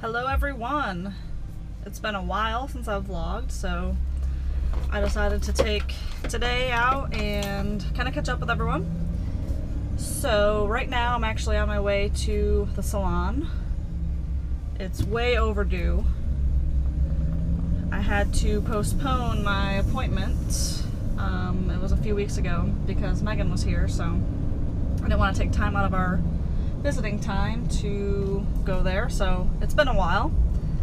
Hello everyone! It's been a while since I've vlogged, so I decided to take today out and kind of catch up with everyone. So right now I'm actually on my way to the salon. It's way overdue. I had to postpone my appointment. It was a few weeks ago because Megan was here, so I didn't want to take time out of our visiting time to go there. So it's been a while.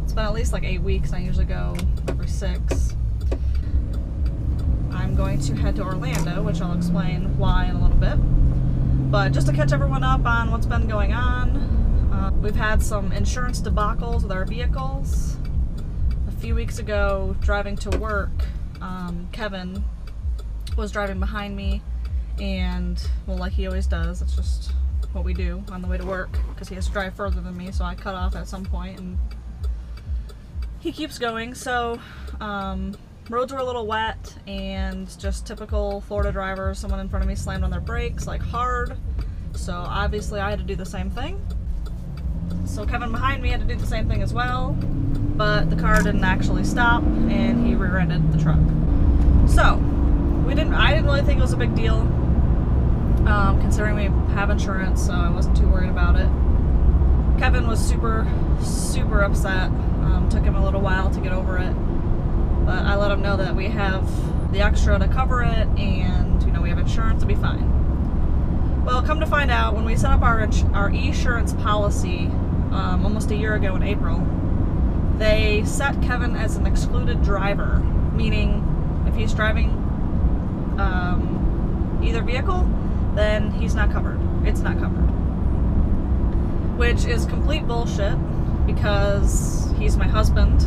It's been at least like 8 weeks. I usually go every 6. I'm going to head to Orlando, which I'll explain why in a little bit. But just to catch everyone up on what's been going on, we've had some insurance debacles with our vehicles. A few weeks ago, driving to work, Kevin was driving behind me, and, well, like he always does, it's just what we do on the way to work, because he has to drive further than me, so I cut off at some point, and he keeps going. So, roads were a little wet, and just typical Florida drivers, someone in front of me slammed on their brakes, like hard, so obviously I had to do the same thing. So Kevin behind me had to do the same thing as well, but the car didn't actually stop, and he rear-ended the truck. So, I didn't really think it was a big deal, considering we have insurance, so I wasn't too worried about it. Kevin was super, super upset. Took him a little while to get over it, but I let him know that we have the extra to cover it, and you know, we have insurance, it'll be fine. Well, come to find out, when we set up our insurance policy almost a year ago in April, they set Kevin as an excluded driver, meaning if he's driving either vehicle, then he's not covered. It's not covered. Which is complete bullshit, because he's my husband.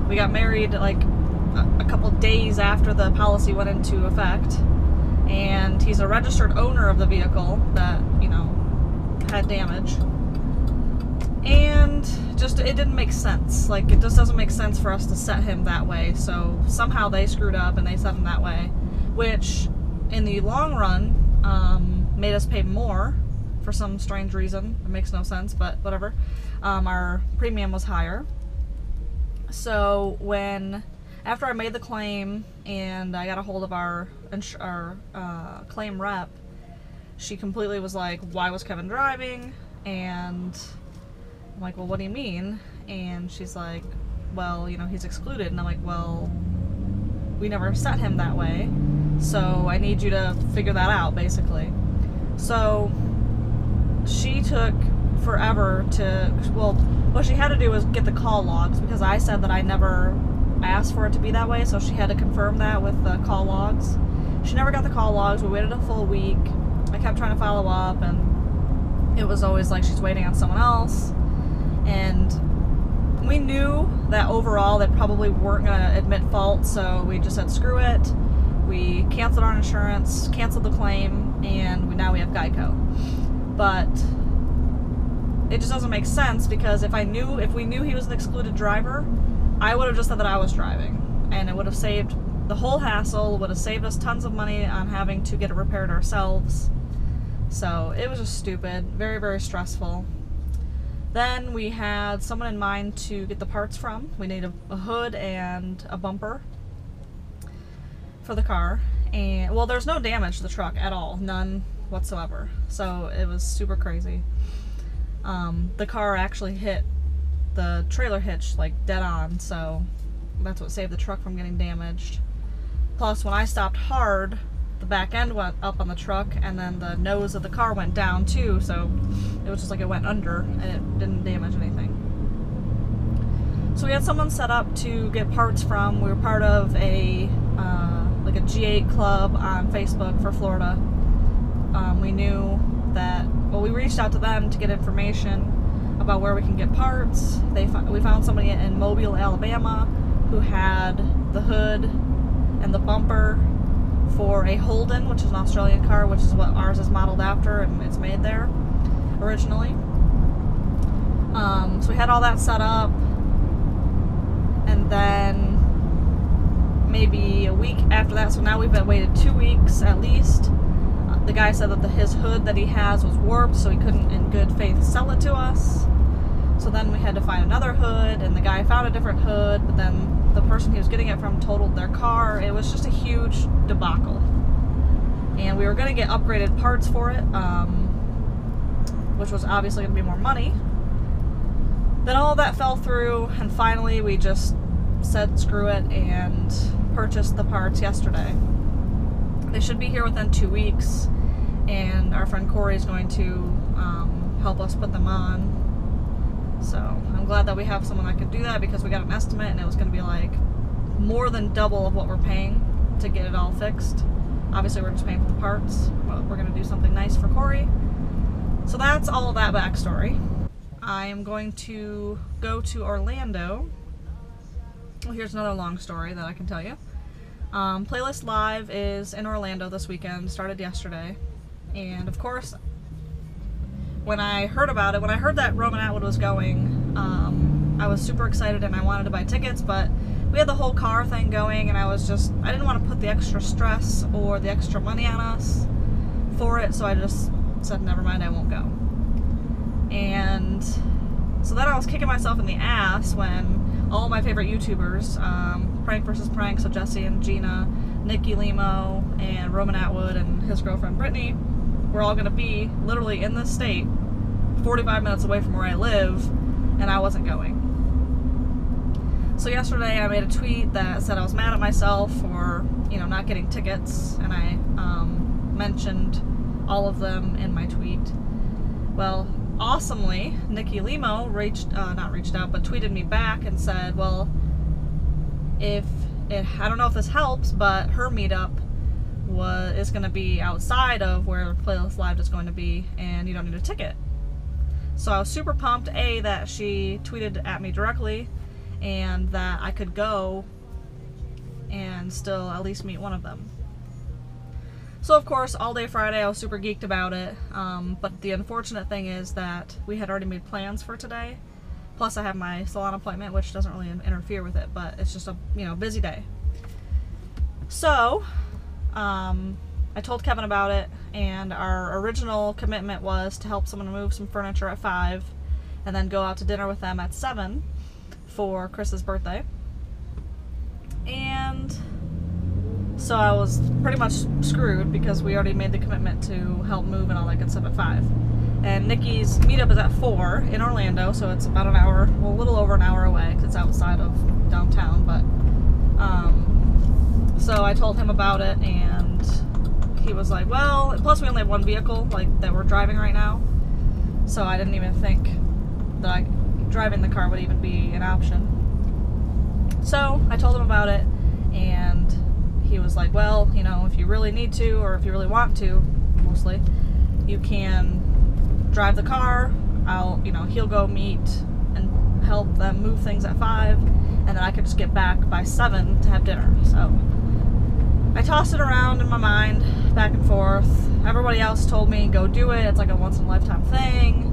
We got married like a couple days after the policy went into effect, and he's a registered owner of the vehicle that, you know, had damage. And just, it didn't make sense. Like, it just doesn't make sense for us to set him that way. So somehow they screwed up and they set him that way, which in the long run made us pay more for some strange reason. It makes no sense, but whatever. Our premium was higher. So after I made the claim and I got a hold of our claim rep, she completely was like, why was Kevin driving? And I'm like, well, what do you mean? And she's like, well, you know, he's excluded. And I'm like, well, we never set him that way, so I need you to figure that out, basically. So she took forever to, well, what she had to do was get the call logs, because I said that I never asked for it to be that way, so she had to confirm that with the call logs. She never got the call logs. We waited a full week. I kept trying to follow up, and it was always like she's waiting on someone else. And we knew that overall they probably weren't going to admit fault, so we just said screw it. We canceled our insurance, canceled the claim, and now we have Geico. But it just doesn't make sense, because if we knew he was an excluded driver, I would have just said that I was driving, and it would have saved the whole hassle, would have saved us tons of money on having to get it repaired ourselves. So it was just stupid, very, very stressful. Then we had someone in mind to get the parts from. We need a hood and a bumper for the car. And, well, there's no damage to the truck at all. None whatsoever. So it was super crazy. The car actually hit the trailer hitch like dead on, so that's what saved the truck from getting damaged. Plus, when I stopped hard, the back end went up on the truck, and then the nose of the car went down too, so it was just like it went under, and it didn't damage anything. So we had someone set up to get parts from. We were part of a like a G8 club on Facebook for Florida. We knew that, well, we reached out to them to get information about where we can get parts. We found somebody in Mobile, Alabama, who had the hood and the bumper for a Holden, which is an Australian car, which is what ours is modeled after, and it's made there originally. So we had all that set up, and then maybe a week after that, so now we've waited 2 weeks at least. The guy said that his hood that he has was warped, so he couldn't in good faith sell it to us. So then we had to find another hood, and the guy found a different hood, but then the person he was getting it from totaled their car. It was just a huge debacle. And we were going to get upgraded parts for it, which was obviously going to be more money. Then all of that fell through, and finally we just said screw it and purchased the parts yesterday. They should be here within 2 weeks, and our friend Corey is going to help us put them on. So I'm glad that we have someone that can do that, because we got an estimate and it was going to be like more than double of what we're paying to get it all fixed. Obviously we're just paying for the parts, but we're going to do something nice for Corey. So that's all of that backstory. I am going to go to Orlando. Well, here's another long story that I can tell you. Playlist Live is in Orlando this weekend, started yesterday. And of course, when I heard about it, when I heard that Roman Atwood was going, I was super excited and I wanted to buy tickets, but we had the whole car thing going, and I didn't want to put the extra stress or the extra money on us for it, so I just said, never mind, I won't go. And so then I was kicking myself in the ass when all of my favorite YouTubers, Prank vs. Prank, so Jesse and Gina, Nikki, Limo, and Roman Atwood and his girlfriend Brittany, were all going to be literally in this state, 45 minutes away from where I live, and I wasn't going. So yesterday I made a tweet that said I was mad at myself for, not getting tickets, and I mentioned all of them in my tweet. Well, awesomely, Nikki Limo tweeted me back and said, well, I don't know if this helps, but her meetup is going to be outside of where Playlist Live is going to be, and you don't need a ticket. So I was super pumped, A, that she tweeted at me directly, and that I could go and still at least meet one of them. So of course, all day Friday I was super geeked about it, but the unfortunate thing is that we had already made plans for today, plus I have my salon appointment, which doesn't really interfere with it, but it's just a busy day. So I told Kevin about it, and our original commitment was to help someone move some furniture at 5 and then go out to dinner with them at 7 for Chris's birthday. And so I was pretty much screwed because we already made the commitment to help move and all that good stuff at 5. And Nikki's meetup is at 4 in Orlando, so it's about an hour, well, a little over an hour away because it's outside of downtown. But so I told him about it, and he was like, well, plus we only have one vehicle that we're driving right now, so I didn't even think that driving the car would even be an option. So I told him about it, and he was like, well, if you really need to, or if you really want to, mostly, you can drive the car. He'll go meet and help them move things at 5, and then I could just get back by 7 to have dinner. So I tossed it around in my mind, back and forth. Everybody else told me, go do it. It's like a once-in-a-lifetime thing.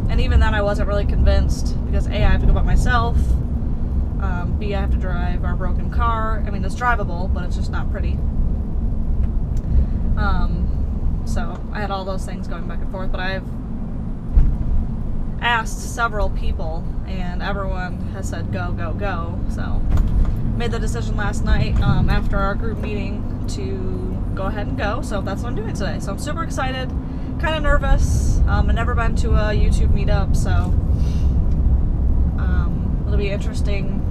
And even then I wasn't really convinced, because A, I have to go by myself. B, I have to drive our broken car. I mean, it's drivable, but it's just not pretty. So I had all those things going back and forth, but I've asked several people, and everyone has said go, go, go. So made the decision last night after our group meeting to go ahead and go. So that's what I'm doing today. So I'm super excited, kind of nervous. I've never been to a YouTube meetup, so it'll be interesting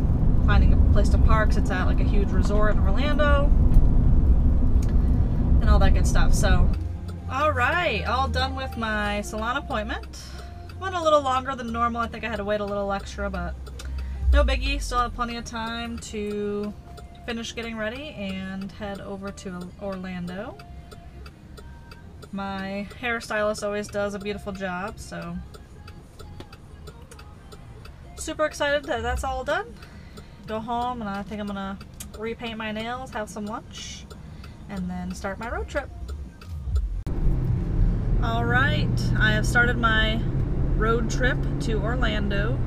finding a place to park. It's at like a huge resort in Orlando and all that good stuff. So alright, all done with my salon appointment. Went a little longer than normal. I think I had to wait a little extra, but no biggie. Still have plenty of time to finish getting ready and head over to Orlando. My hairstylist always does a beautiful job, so super excited that that's all done. Go home, and I think I'm gonna repaint my nails, have some lunch, and then start my road trip. Alright, I have started my road trip to Orlando.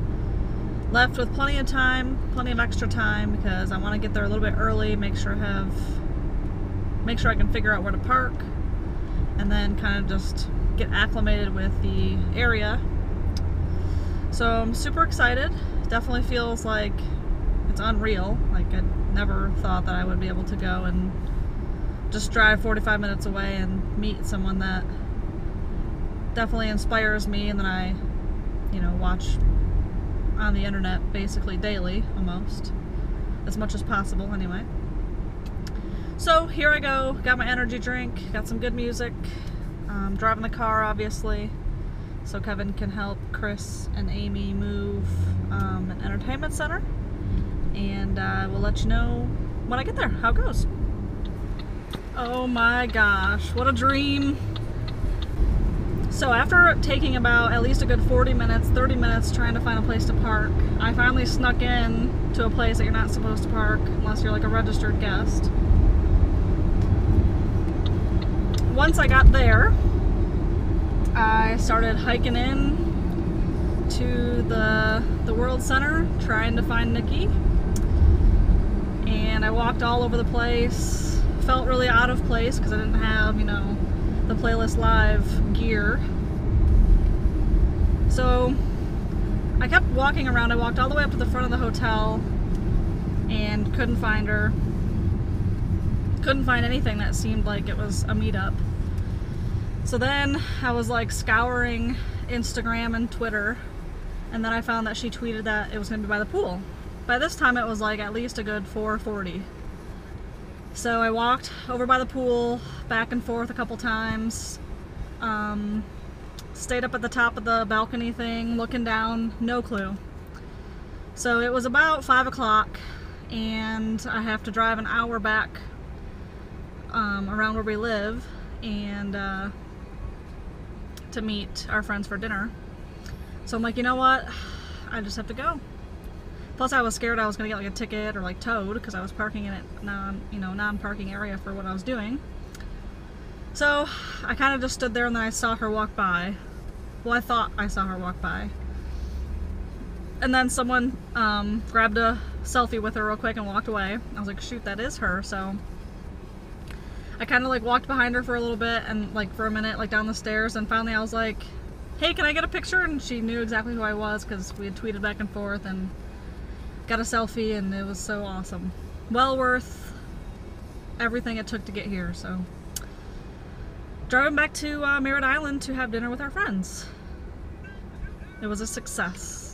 Left with plenty of time, plenty of extra time, because I want to get there a little bit early, make sure I can figure out where to park, and then kind of just get acclimated with the area. So I'm super excited. Definitely feels like it's unreal. Like I never thought that I would be able to go and just drive 45 minutes away and meet someone that definitely inspires me and that I, you know, watch on the internet basically daily, almost, as much as possible anyway. So here I go, got my energy drink, got some good music, driving the car obviously, so Kevin can help Chris and Amy move an entertainment center, and we'll let you know when I get there, how it goes. Oh my gosh, what a dream. So after taking about at least a good 40 minutes, 30 minutes trying to find a place to park, I finally snuck in to a place that you're not supposed to park unless you're like a registered guest. Once I got there, I started hiking in to the World Center trying to find Nikki. And I walked all over the place, felt really out of place because I didn't have, you know, the Playlist Live gear. So I kept walking around. I walked all the way up to the front of the hotel and couldn't find her. Couldn't find anything that seemed like it was a meetup. So then I was like scouring Instagram and Twitter, and then I found that she tweeted that it was going to be by the pool. By this time it was like at least a good 4:40. So I walked over by the pool, back and forth a couple times, stayed up at the top of the balcony thing, looking down, no clue. So it was about 5 o'clock, and I have to drive an hour back around where we live, and to meet our friends for dinner. So I'm like, you know what, I just have to go. Plus I was scared I was gonna get like a ticket or like towed because I was parking in a non-parking area for what I was doing. So I kind of just stood there, and then I saw her walk by. Well, I thought I saw her walk by. And then someone grabbed a selfie with her real quick and walked away. I was like, shoot, that is her. So I kind of like walked behind her for a little bit and like for a minute, like down the stairs, and finally I was like, hey, can I get a picture? And she knew exactly who I was because we had tweeted back and forth and got a selfie, and it was so awesome. Well worth everything it took to get here. So driving back to Merritt Island to have dinner with our friends. It was a success.